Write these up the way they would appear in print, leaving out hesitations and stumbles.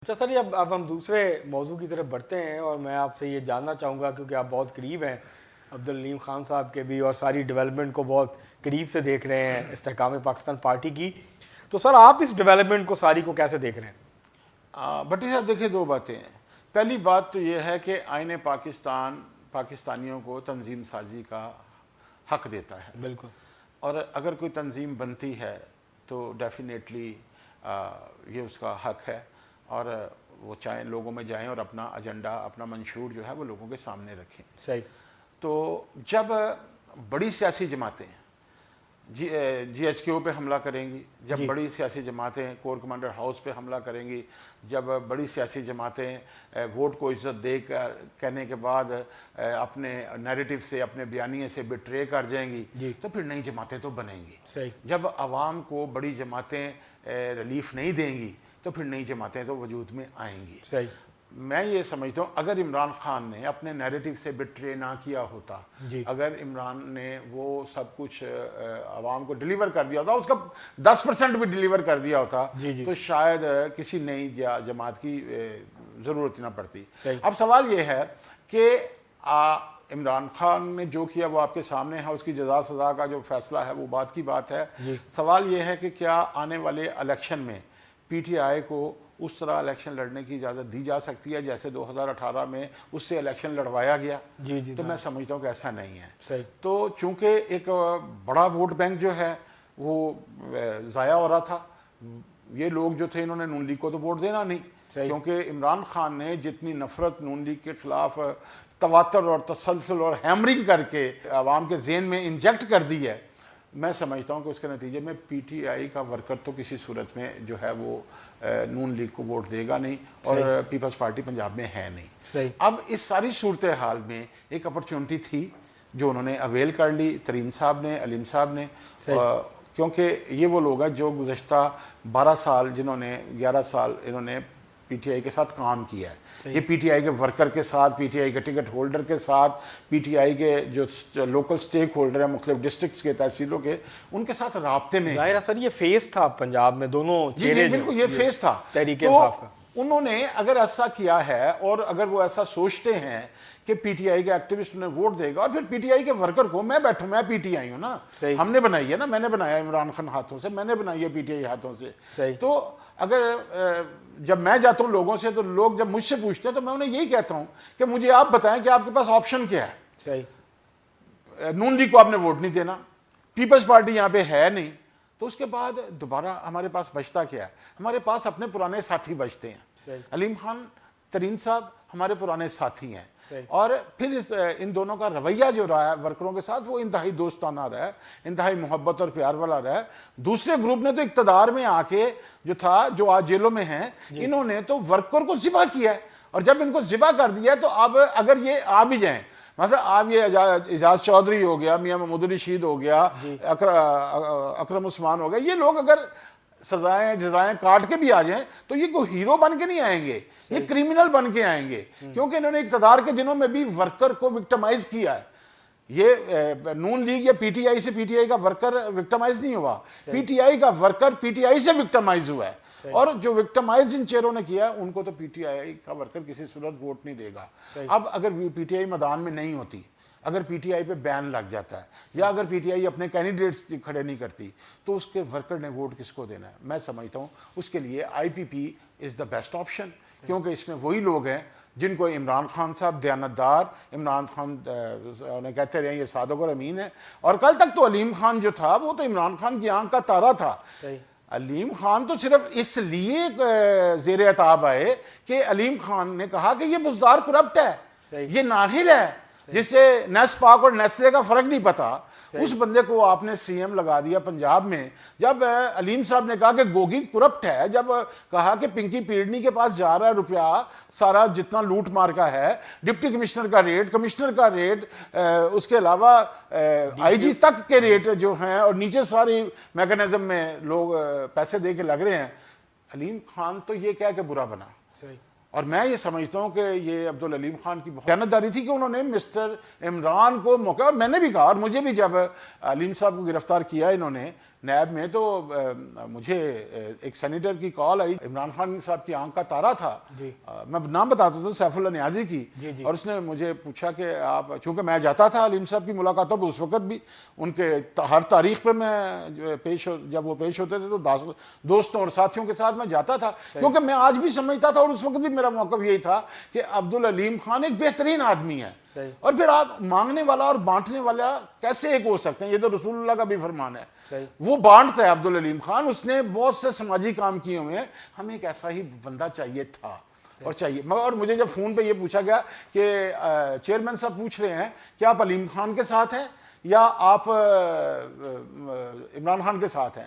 اچھا سر، اب ہم دوسرے موضوع کی طرف بڑھتے ہیں اور میں آپ سے یہ جاننا چاہوں گا کیونکہ آپ بہت قریب ہیں عبدالعلیم خان صاحب کے بھی اور ساری ڈیولپمنٹ کو بہت قریب سے دیکھ رہے ہیں استحکام پاکستان پارٹی کی. تو سر آپ اس ڈیولپمنٹ کو ساری کو کیسے دیکھ رہے ہیں؟ بھٹی صاحب دیکھیں، دو باتیں ہیں. پہلی بات تو یہ ہے کہ آئین پاکستان پاکستانیوں کو تنظیم سازی کا حق دیتا ہے. بالکل. اور اگر کوئی تنظیم بنتی ہے تو ڈیفینیٹلی یہ اس کا حق ہے اور وہ چاہیں لوگوں میں جائیں اور اپنا ایجنڈا اپنا منشور جو ہے وہ لوگوں کے سامنے رکھیں. صحیح. تو جب بڑی سیاسی جماعتیں جی ایچ کے او پہ حملہ کریں گی، جب بڑی سیاسی جماعتیں کور کمانڈر ہاؤس پہ حملہ کریں گی، جب بڑی سیاسی جماعتیں ووٹ کو عزت دے کر کہنے کے بعد اپنے نیریٹو سے اپنے بیانیے سے بٹرے کر جائیں گی، تو پھر نئی جماعتیں تو بنیں گی. صحیح. جب عوام کو بڑی جماعتیں ریلیف نہیں دیں گی تو پھر نئی جماعتیں تو وجود میں آئیں گی. صحیح. میں یہ سمجھتا ہوں اگر عمران خان نے اپنے نیریٹو سے بٹرے نہ کیا ہوتا، اگر عمران نے وہ سب کچھ عوام کو ڈیلیور کر دیا ہوتا، اس کا 10% بھی ڈیلیور کر دیا ہوتا، تو شاید کسی نئی جماعت کی ضرورت نہ پڑتی. اب سوال یہ ہے کہ عمران خان نے جو کیا وہ آپ کے سامنے ہے، اس کی جزا سزا کا جو فیصلہ ہے وہ بات کی بات ہے. سوال یہ ہے کہ کیا آنے والے الیکشن میں پی ٹی آئی کو اس طرح الیکشن لڑنے کی اجازت دی جا سکتی ہے جیسے 2018 میں اس سے الیکشن لڑوایا گیا؟ تو میں سمجھتا ہوں کہ ایسا نہیں ہے. تو چونکہ ایک بڑا ووٹ بینک جو ہے وہ ضائع ہو رہا تھا، یہ لوگ جو تھے انہوں نے نون لیگ کو تو ووٹ دینا نہیں، کیونکہ عمران خان نے جتنی نفرت نون لیگ کے خلاف تواتر اور تسلسل اور ہیمرنگ کر کے عوام کے ذہن میں انجیکٹ کر دی ہے، میں سمجھتا ہوں کہ اس کے نتیجے میں پی ٹی آئی کا ورکر تو کسی صورت میں جو ہے وہ نون لیگ کو ووٹ دے گا نہیں، اور پیپلز پارٹی پنجاب میں ہے نہیں. اب اس ساری صورتحال میں ایک اپرچونٹی تھی جو انہوں نے اویل کر لی، ترین صاحب نے، علیم صاحب نے، کیونکہ یہ وہ لوگ ہیں جو گزشتہ 12 سال جنہوں نے 11 سال انہوں نے پی ٹی آئی کے ساتھ کام کیا ہے. یہ پی ٹی آئی کے ورکر کے ساتھ، پی ٹی آئی کے ٹکٹ ہولڈر کے ساتھ، پی ٹی آئی کے جو لوکل سٹیک ہولڈر ہیں مختلف ڈسٹرکٹس کے تحصیلوں کے، ان کے ساتھ رابطے میں. ظاہر ہے سر، یہ فیس تھا پنجاب میں دونوں چہرے. بالکل یہ فیس تھا تحریک انصاف کا. انہوں نے اگر ایسا کیا ہے اور اگر وہ ایسا سوچتے ہیں کہ پی ٹی آئی کے ایکٹیوسٹ انہیں ووٹ دے گا، اور پھر پی ٹی آئی کے ورکر کو، میں بیٹھوں، میں پی ٹی آئی ہوں نا، ہم نے بنائی ہے نا، میں نے بنایا عمران خان ہاتھوں سے، میں نے بنائی ہے پی ٹی آئی ہاتھوں سے. تو اگر جب میں جاتا ہوں لوگوں سے تو لوگ جب مجھ سے پوچھتے ہیں تو میں انہیں یہی کہتا ہوں کہ مجھے آپ بتائیں کہ آپ کے پاس آپشن کیا ہے. نون لیگ کو آپ نے ووٹ نہیں دینا، پیپلز پارٹی یہاں پہ ہے نہیں، تو اس کے بعد دوبارہ ہمارے پاس بچتا کیا ہے؟ ہمارے پاس اپنے پرانے ساتھی بچتے ہیں. علیم خان ترین صاحب ہمارے پرانے ساتھی ہیں، اور پھر ان دونوں کا رویہ جو رہا ہے ورکروں کے ساتھ وہ انتہائی دوستانہ رہا ہے، انتہائی محبت اور پیار والا رہا ہے. دوسرے گروپ نے تو اقتدار میں آ کے جو تھا، جو آج جیلوں میں ہیں، انہوں نے تو ورکر کو ذبح کیا ہے، اور جب ان کو ذبح کر دیا تو اب اگر یہ آ بھی جائیں، مثلا آپ یہ اعجاز چودھری ہو گیا، میاں محمود علی شہید ہو گیا، اکرم عثمان ہو گیا، یہ لوگ اگر سزائیں جزائیں کاٹ کے بھی آ جائیں تو یہ کوئی ہیرو بن کے نہیں آئیں گے، یہ کریمنل بن کے آئیں گے، کیونکہ انہوں نے اقتدار کے دنوں میں بھی ورکر کو وکٹمائز کیا ہے. یہ نون لیگ یا پی ٹی آئی سے پی ٹی آئی کا ورکر وکٹمائز نہیں ہوا، پی ٹی آئی کا ورکر پی ٹی آئی سے وکٹمائز ہوا ہے، اور جو وکٹمائز ان چہروں نے کیا ان کو تو پی ٹی آئی کا ورکر کسی صورت ووٹ نہیں دے گا. اب اگر پی ٹی آئی میدان میں نہیں ہوتی، اگر پی ٹی آئی پہ بین لگ جاتا ہے، یا اگر پی ٹی آئی اپنے کینڈیڈیٹس کھڑے نہیں کرتی، تو اس کے ورکر نے ووٹ کس کو دینا ہے؟ میں سمجھتا ہوں اس کے لیے آئی پی پی از دا بیسٹ آپشن، کیونکہ اس میں وہی لوگ ہیں جن کو عمران خان صاحب دیانتدار، عمران خان انہیں کہتے رہے یہ صادق اور امین ہے، اور کل تک تو علیم خان جو تھا وہ تو عمران خان کی آنکھ کا تارا تھا. علیم خان تو صرف اس لیے زیر اعتاب آئے کہ علیم خان نے کہا کہ یہ بزدار کرپٹ ہے، یہ نااہل ہے، جس سے نیس پاک اور نیسلے کا فرق نہیں پتا، اس بندے کو آپ نے سی ایم لگا دیا پنجاب میں. جب علیم صاحب نے کہا کہ گوگی کرپٹ ہے، جب کہا کہ پنکی پیڑنی کے پاس جا رہا ہے روپیہ سارا جتنا لوٹ مار کا ہے، ڈپٹی کمشنر کا ریٹ، کمشنر کا ریٹ، اس کے علاوہ آئی جی تک کے ریٹ جو ہیں، اور نیچے ساری میکانزم میں لوگ پیسے دے کے لگ رہے ہیں، علیم خان تو یہ کہہ کہ برا بنا. اور میں یہ سمجھتا ہوں کہ یہ عبدالعلیم خان کی دیانتداری تھی کہ انہوں نے مسٹر عمران کو موقع، اور میں نے بھی کہا، اور مجھے بھی جب علیم صاحب کو گرفتار کیا انہوں نے نیب میں تو مجھے ایک سینیٹر کی کال آئی، عمران خان صاحب کی آنکھ کا تارا تھا، میں نام بتاتا ہوں، سیف اللہ نیازی کی، اور اس نے مجھے پوچھا کہ آپ، چونکہ میں جاتا تھا علیم صاحب کی ملاقاتوں پہ اس وقت بھی، ان کے ہر تاریخ پہ میں جب وہ پیش ہوتے تھے تو دوستوں اور ساتھیوں کے ساتھ میں جاتا تھا، کیونکہ میں آج بھی سمجھتا تھا اور اس وقت بھی میرا موقف یہی تھا کہ عبدالعلیم خان ایک بہترین آدمی ہے، اور پھر آپ مانگنے والا اور بانٹنے والا کیسے ایک ہو سکتے ہیں؟ یہ تو رسول اللہ کا بھی فرمان ہے، وہ بانٹتا ہے عبدالعلیم خان، اس نے بہت سے سماجی کام کیے ہوئے ہیں، ہمیں ایک ایسا ہی بندہ چاہیے تھا اور چاہیے۔ اور مجھے جب فون پہ یہ پوچھا گیا کہ چیئرمین صاحب پوچھ رہے ہیں کہ آپ علیم خان کے ساتھ ہیں یا آپ عمران خان کے ساتھ ہیں،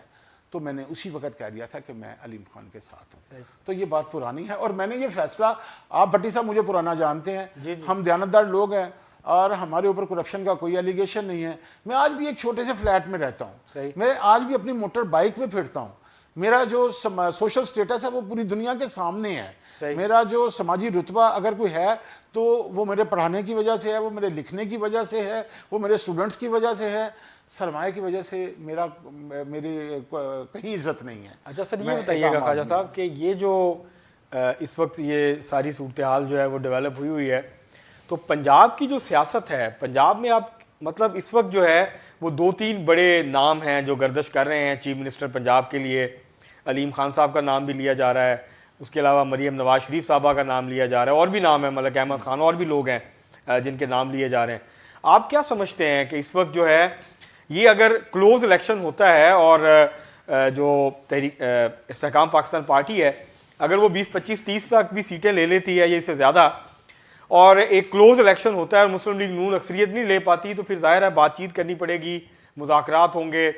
تو میں نے اسی وقت کہہ دیا تھا کہ میں علیم خان کے ساتھ ہوں۔ تو یہ بات پرانی ہے، اور میں نے یہ فیصلہ، آپ بھٹی صاحب مجھے پرانا جانتے ہیں، ہم دیانتدار لوگ ہیں اور ہمارے اوپر کرپشن کا کوئی ایلیگیشن نہیں ہے۔ میں آج بھی ایک چھوٹے سے فلیٹ میں رہتا ہوں، میں آج بھی اپنی موٹر بائک پہ پھرتا ہوں، میرا جو سوشل سٹیٹس ہے وہ پوری دنیا کے سامنے ہے، میرا جو سماجی رتبہ اگر کوئی ہے تو وہ میرے پڑھانے کی وجہ سے ہے، وہ میرے لکھنے کی وجہ سے ہے، وہ میرے اسٹوڈنٹس کی وجہ سے ہے، سرمایہ کی وجہ سے میری کہیں عزت نہیں ہے۔ اچھا سر، یہ بتائیے گا خواجہ صاحب کہ یہ جو اس وقت یہ ساری صورتحال جو ہے وہ ڈیولپ ہوئی ہے، تو پنجاب کی جو سیاست ہے، پنجاب میں آپ مطلب اس وقت جو ہے وہ 2-3 بڑے نام ہیں جو گردش کر رہے ہیں چیف منسٹر پنجاب کے لیے، علیم خان صاحب کا نام بھی لیا جا رہا ہے، اس کے علاوہ مریم نواز شریف صاحبہ کا نام لیا جا رہا ہے، اور بھی نام ہیں، ملک احمد خان، اور بھی لوگ ہیں جن کے نام لیے جا رہے ہیں۔ آپ کیا سمجھتے ہیں کہ اس وقت جو ہے یہ اگر کلوز الیکشن ہوتا ہے اور جو استحکام پاکستان پارٹی ہے اگر وہ 20-25-30 تک بھی سیٹیں لے لیتی ہے یا اس سے زیادہ، اور ایک کلوز الیکشن ہوتا ہے اور مسلم لیگ نون اکثریت نہیں لے پاتی، تو پھر ظاہر ہے بات چیت کرنی پڑے گی، مذاکرات ہوں گے،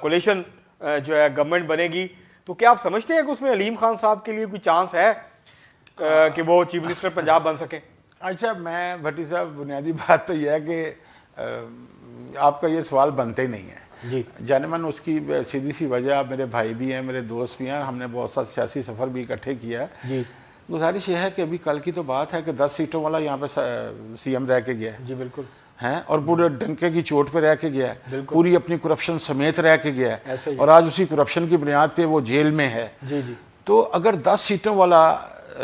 کولیشن جو ہے گورنمنٹ بنے گی، تو کیا آپ سمجھتے ہیں کہ اس میں علیم خان صاحب کے لیے کوئی چانس ہے کہ وہ چیف منسٹر پنجاب بن سکیں؟ اچھا، میں بھٹی صاحب بنیادی بات تو یہ ہے کہ آپ کا یہ سوال بنتے ہی نہیں ہے جی، جانمن اس کی سیدھی سی وجہ، میرے بھائی بھی ہیں، میرے دوست بھی ہیں، ہم نے بہت سا سیاسی سفر بھی اکٹھے کیا ہے۔ جی، گزارش یہ ہے کہ ابھی کل کی تو بات ہے کہ 10 سیٹوں والا یہاں پہ سی ایم رہ کے گیا ہے، جی بالکل، ہیں، اور پورے ڈنکے کی چوٹ پہ رہ کے گیا ہے، پوری اپنی کرپشن سمیت رہ کے گیا ہے، اور آج اسی کرپشن کی بنیاد پہ وہ جیل میں ہے۔ جی جی، تو اگر 10 سیٹوں والا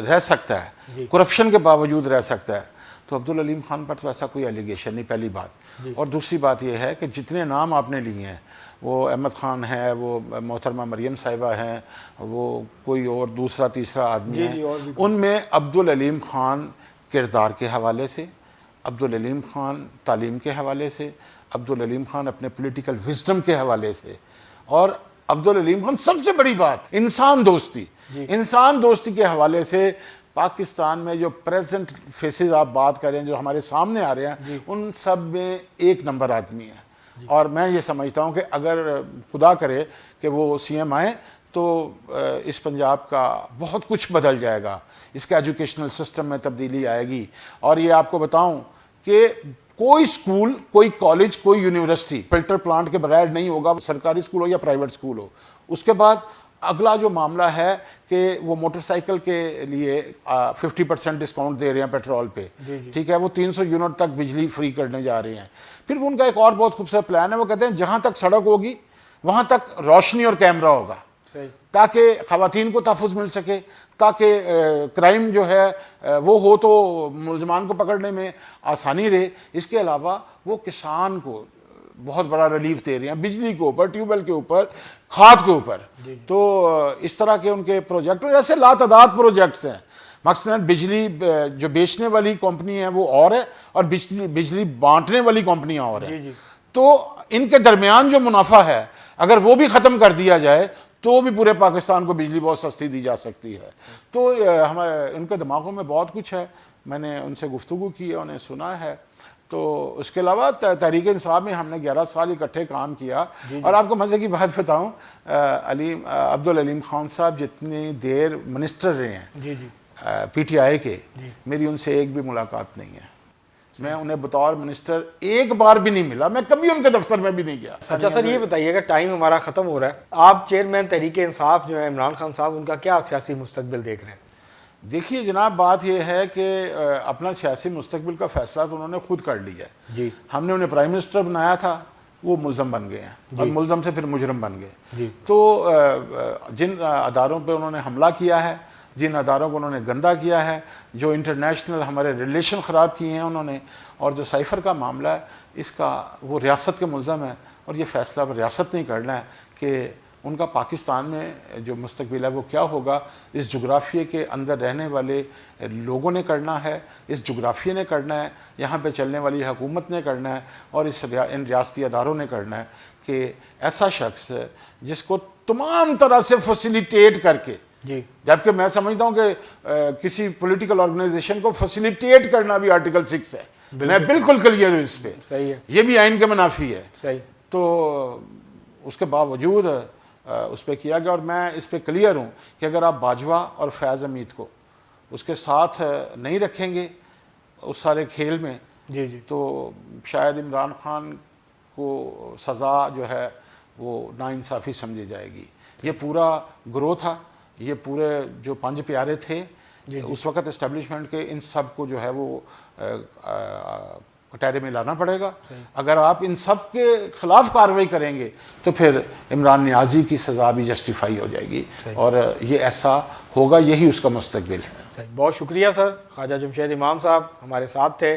رہ سکتا ہے، کرپشن کے باوجود رہ سکتا ہے، تو عبدالعلیم خان پر تو ایسا کوئی ایلیگیشن نہیں، پہلی بات۔ اور دوسری بات یہ ہے کہ جتنے نام آپ نے لیے ہیں، وہ احمد خان ہے، وہ محترمہ مریم صاحبہ ہیں، وہ کوئی اور دوسرا تیسرا آدمی ہے، ان میں عبدالعلیم خان کردار کے حوالے سے، عبدالعلیم خان تعلیم کے حوالے سے، عبدالعلیم خان اپنے پولیٹیکل وزڈم کے حوالے سے، اور عبدالعلیم خان سب سے بڑی بات انسان دوستی کے حوالے سے، پاکستان میں جو پریزنٹ فیسز آپ بات کریں جو ہمارے سامنے آ رہے ہیں، ان سب میں ایک نمبر آدمی ہے۔ اور میں یہ سمجھتا ہوں کہ اگر خدا کرے کہ وہ سی ایم آئیں تو اس پنجاب کا بہت کچھ بدل جائے گا، اس کے ایجوکیشنل سسٹم میں تبدیلی آئے گی، اور یہ آپ کو بتاؤں کہ کوئی سکول، کوئی کالج، کوئی یونیورسٹی فلٹر پلانٹ کے بغیر نہیں ہوگا، سرکاری سکول ہو یا پرائیویٹ سکول ہو۔ اس کے بعد اگلا جو معاملہ ہے کہ وہ موٹر سائیکل کے لیے 50% ڈسکاؤنٹ دے رہے ہیں پیٹرول پہ، ٹھیک ہے، وہ 300 یونٹ تک بجلی فری کرنے جا رہے ہیں۔ پھر ان کا ایک اور بہت خوبصورت پلان ہے، وہ کہتے ہیں جہاں تک سڑک ہوگی وہاں تک روشنی اور کیمرہ ہوگا، تاکہ خواتین کو تحفظ مل سکے، تاکہ کرائم جو ہے وہ ہو تو ملزمان کو پکڑنے میں آسانی رہے۔ اس کے علاوہ وہ کسان کو بہت بڑا ریلیف دے رہے ہیں، بجلی کے اوپر، ٹیوب ویل کے اوپر، کھاد کے اوپر۔ تو اس طرح کے ان کے پروجیکٹ، اور ایسے لاتعداد پروجیکٹس ہیں، مثلاً بجلی جو بیچنے والی کمپنی ہے وہ اور ہے، اور بجلی بانٹنے والی کمپنیاں اور ہیں۔ تو ان کے درمیان جو منافع ہے اگر وہ بھی ختم کر دیا جائے تو بھی پورے پاکستان کو بجلی بہت سستی دی جا سکتی ہے۔ تو ہمارے ان کے دماغوں میں بہت کچھ ہے، میں نے ان سے گفتگو کی ہے، انہیں سنا ہے۔ تو اس کے علاوہ تحریک انصاف میں ہم نے 11 سال اکٹھے کام کیا، اور آپ کو مزے کی بات بتاؤں، عبدالعلیم خان صاحب جتنی دیر منسٹر رہے ہیں پی ٹی آئی کے، میری ان سے ایک بھی ملاقات نہیں ہے، میں انہیں بطور منسٹر ایک بار بھی نہیں ملا، میں کبھی ان کے دفتر میں بھی نہیں گیا۔ اچھا سر، یہ بتائیے گا، ٹائم ہمارا ختم ہو رہا ہے، آپ چیئرمین تحریک انصاف جو ہے عمران خان صاحب، ان کا کیا سیاسی مستقبل دیکھ رہے ہیں؟ دیکھیے جناب، بات یہ ہے کہ اپنا سیاسی مستقبل کا فیصلہ تو انہوں نے خود کر لیا ہے۔ ہم نے انہیں پرائم منسٹر بنایا تھا، وہ ملزم بن گئے ہیں اور ملزم سے پھر مجرم بن گئے. جی. تو جن اداروں پہ انہوں نے حملہ کیا ہے، جن اداروں کو انہوں نے گندا کیا ہے، جو انٹرنیشنل ہمارے ریلیشن خراب کیے ہیں انہوں نے، اور جو سائفر کا معاملہ ہے اس کا وہ ریاست کے ملزم ہے، اور یہ فیصلہ اب ریاست نہیں کرنا ہے کہ ان کا پاکستان میں جو مستقبل ہے وہ کیا ہوگا. اس جغرافیے کے اندر رہنے والے لوگوں نے کرنا ہے، اس جغرافیے نے کرنا ہے، یہاں پہ چلنے والی حکومت نے کرنا ہے، اور ان ریاستی اداروں نے کرنا ہے کہ ایسا شخص جس کو تمام طرح سے فیسیلیٹیٹ کر کے، جی. جبکہ میں سمجھتا ہوں کہ کسی پولیٹیکل آرگنائزیشن کو فیسیلیٹیٹ کرنا بھی آرٹیکل 6 ہے. میں بالکل کلیئر ہوں اس پہ. صحیح ہے. یہ بھی آئین کے منافی ہے. صحیح. تو اس کے باوجود اس پہ کیا گیا، اور میں اس پہ کلیئر ہوں کہ اگر آپ باجوہ اور فیاض حمید کو اس کے ساتھ نہیں رکھیں گے اس سارے کھیل میں، جی جی، تو شاید عمران خان کو سزا جو ہے وہ ناانصافی سمجھی جائے گی. یہ پورا گروہ تھا، یہ پورے جو 5 پیارے تھے اس وقت اسٹیبلشمنٹ کے، ان سب کو جو ہے وہ کٹہرے میں لانا پڑے گا. اگر آپ ان سب کے خلاف کارروائی کریں گے تو پھر عمران نیازی کی سزا بھی جسٹیفائی ہو جائے گی، اور یہ ایسا ہوگا، یہی اس کا مستقبل ہے. بہت شکریہ سر. خواجہ جمشید امام صاحب ہمارے ساتھ تھے